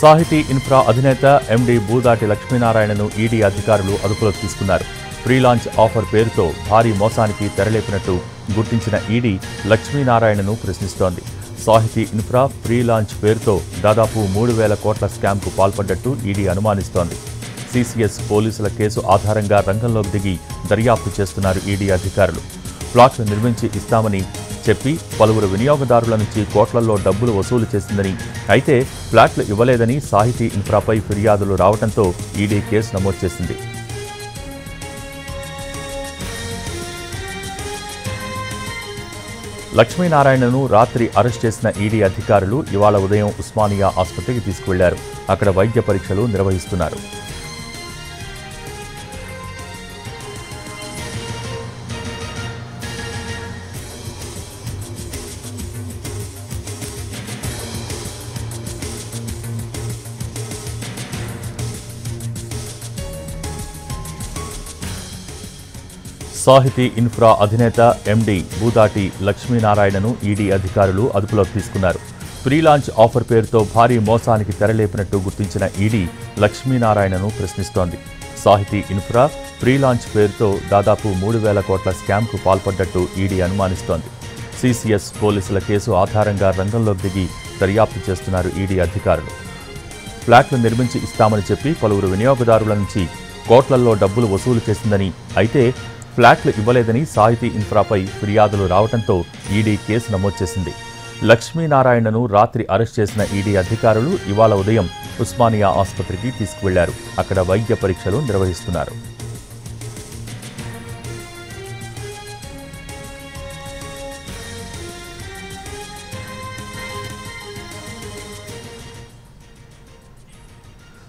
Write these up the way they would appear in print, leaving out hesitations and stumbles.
సాహితీ ఇన్ఫ్రా అధినేత MD Boodati లక్ష్మీనారాయణను ED అధికారులు అదుపులోకి తీసుకున్నారు. ప్రీ లాంచ్ ఆఫర్ పేరుతో భారీ మోసానికి తెరలేపినట్టు గుర్తించిన ఈడీ లక్ష్మీనారాయణను ప్రశ్నిస్తోంది. సాహితీ ఇన్ఫ్రా ప్రీ లాంచ్ పేరుతో దాదాపు 3,000 కోట్ల స్కామ్కు పాల్పడ్డట్టు ఈడీ అనుమానిస్తోంది. సీసీఎస్ పోలీసుల కేసు ఆధారంగా రంగంలోకి దిగి దర్యాప్తు చేస్తున్నారు ఈడీ అధికారులు. ప్లాట్లు నిర్మించి ఇస్తామని చెప్పి పలువురు వినియోగదారుల నుంచి కోట్లల్లో డబ్బులు వసూలు చేసిందని, అయితే ఫ్లాట్లు ఇవ్వలేదని సాహితీ ఇన్ఫ్రాపై ఫిర్యాదులు రావడంతో ఈడీ కేసు నమోదు చేసింది. లక్ష్మీనారాయణను రాత్రి అరెస్ట్ చేసిన ఈడీ అధికారులు ఇవాళ ఉదయం ఉస్మానియా ఆసుపత్రికి తీసుకువెళ్లారు. అక్కడ వైద్య పరీక్షలు నిర్వహిస్తున్నారు. సాహితీ ఇన్ఫ్రా అధినేత ఎండీ బూదాటి లక్ష్మీనారాయణను ఈడీ అధికారులు అదుపులోకి తీసుకున్నారు. ప్రీ లాంచ్ ఆఫర్ పేరుతో భారీ మోసానికి తెరలేపినట్టు గుర్తించిన ఈడీ లక్ష్మీనారాయణను ప్రశ్నిస్తోంది. సాహితీ ఇన్ఫ్రా ప్రీ లాంచ్ పేరుతో దాదాపు 3,000 కోట్ల స్కామ్కు పాల్పడ్డట్టు ఈడీ అనుమానిస్తోంది. సీసీఎస్ పోలీసుల కేసు ఆధారంగా రంగంలోకి దిగి దర్యాప్తు చేస్తున్నారు ఈడీ అధికారులు. ఫ్లాట్లు నిర్మించి ఇస్తామని చెప్పి పలువురు వినియోగదారుల నుంచి కోట్లల్లో డబ్బులు వసూలు చేసిందని, అయితే ఫ్లాట్లు ఇవ్వలేదని సాహితీ ఇన్ఫ్రాపై ఫిర్యాదులు రావడంతో ఈడీ కేసు నమోదు చేసింది. లక్ష్మీనారాయణను రాత్రి అరెస్ట్ చేసిన ఈడీ అధికారులు ఇవాళ ఉదయం ఉస్మానియా ఆసుపత్రికి తీసుకువెళ్లారు. అక్కడ వైద్య పరీక్షలు నిర్వహిస్తున్నారు.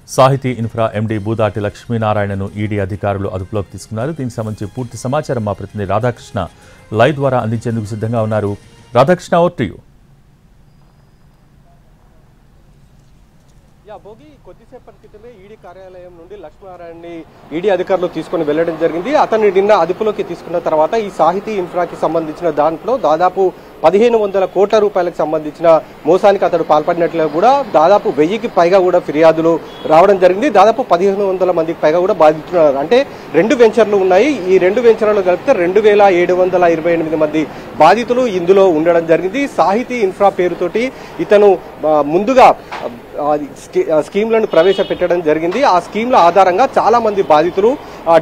సాహితీ ఇన్ఫ్రా ఎండీ బూదాటి లక్ష్మీనారాయణను ఈడీ అధికారులు అదుపులోకి తీసుకున్నారు. దీనికి సంబంధించి పూర్తి సమాచారం మా ప్రతినిధి రాధాకృష్ణ లైవ్ ద్వారా అందించేందుకు సిద్ధంగా ఉన్నారు. Radhakrishna, over to you. Bhogi కొద్దిసేపటి క్రితమే ఈడీ కార్యాలయం నుండి లక్ష్మీనారాయణని ఈడీ అధికారులు తీసుకుని వెళ్లడం జరిగింది. అతన్ని నిన్న అదుపులోకి తీసుకున్న తర్వాత ఈ సాహితీ ఇన్ఫ్రాకి సంబంధించిన దాంట్లో దాదాపు 1,500 కోట్ల రూపాయలకు సంబంధించిన మోసానికి అతడు పాల్పడినట్లు కూడా దాదాపు 1000కి పైగా కూడా ఫిర్యాదులు రావడం జరిగింది. దాదాపు 1,500 మందికి పైగా కూడా బాధితున్నారు. అంటే 2 వెంచర్లు ఉన్నాయి. ఈ 2 వెంచర్లు కలిపితే 2,728 మంది బాధితులు ఇందులో ఉండడం జరిగింది. సాహితీ ఇన్ఫ్రా పేరుతోటి ఇతను ముందుగా స్కీమ్లను ప్రవేశపెట్టడం జరిగింది. ఆ స్కీమ్ల ఆధారంగా చాలా మంది బాధితులు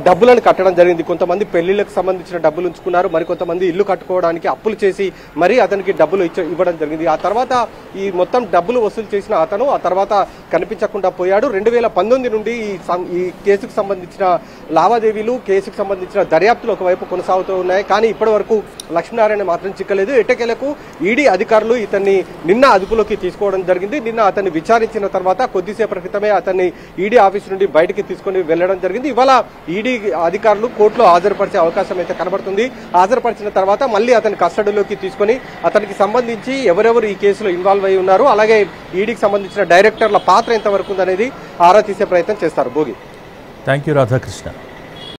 డబ్బులను కట్టడం జరిగింది. కొంతమంది పెళ్లిళ్లకు సంబంధించిన డబ్బులు ఉంచుకున్నారు, మరికొంతమంది ఇల్లు కట్టుకోవడానికి అప్పులు చేసి మరీ అతనికి డబ్బులు ఇవ్వడం జరిగింది. ఆ తర్వాత ఈ మొత్తం డబ్బులు వసూలు చేసిన అతను ఆ తర్వాత కనిపించకుండా పోయాడు. 2019 నుండి ఈ కేసుకు సంబంధించిన లావాదేవీలు, కేసుకు సంబంధించిన దర్యాప్తులు ఒకవైపు కొనసాగుతూ ఉన్నాయి. కానీ ఇప్పటి వరకు లక్ష్మీనారాయణ మాత్రం చిక్కలేదు. ఎట్టకేలకు ఈడీ అధికారులు ఇతన్ని నిన్న అదుపులోకి తీసుకోవడం జరిగింది. నిన్న అతన్ని విచారించిన తర్వాత కొద్దిసేపటి క్రితమే అతన్ని ఈడీ ఆఫీస్ నుండి బయటికి తీసుకుని వెళ్లడం జరిగింది. ఇవాళ ఈడీ అధికారులు కోర్టులో హాజరుపరిచే అవకాశం అయితే కనబడుతుంది. హాజరుపరిచిన తర్వాత మళ్ళీ అతని కస్టడీలోకి తీసుకుని అతనికి సంబంధించి ఎవరెవరు ఈ కేసులో ఇన్వాల్వ్ అయి ఉన్నారు, అలాగే ఈడీకి సంబంధించిన డైరెక్టర్ల పాత్ర ఎంతవరకు ఉందనేది ఆరా తీసే ప్రయత్నం చేస్తారు. Bhogi, thank you Radhakrishna.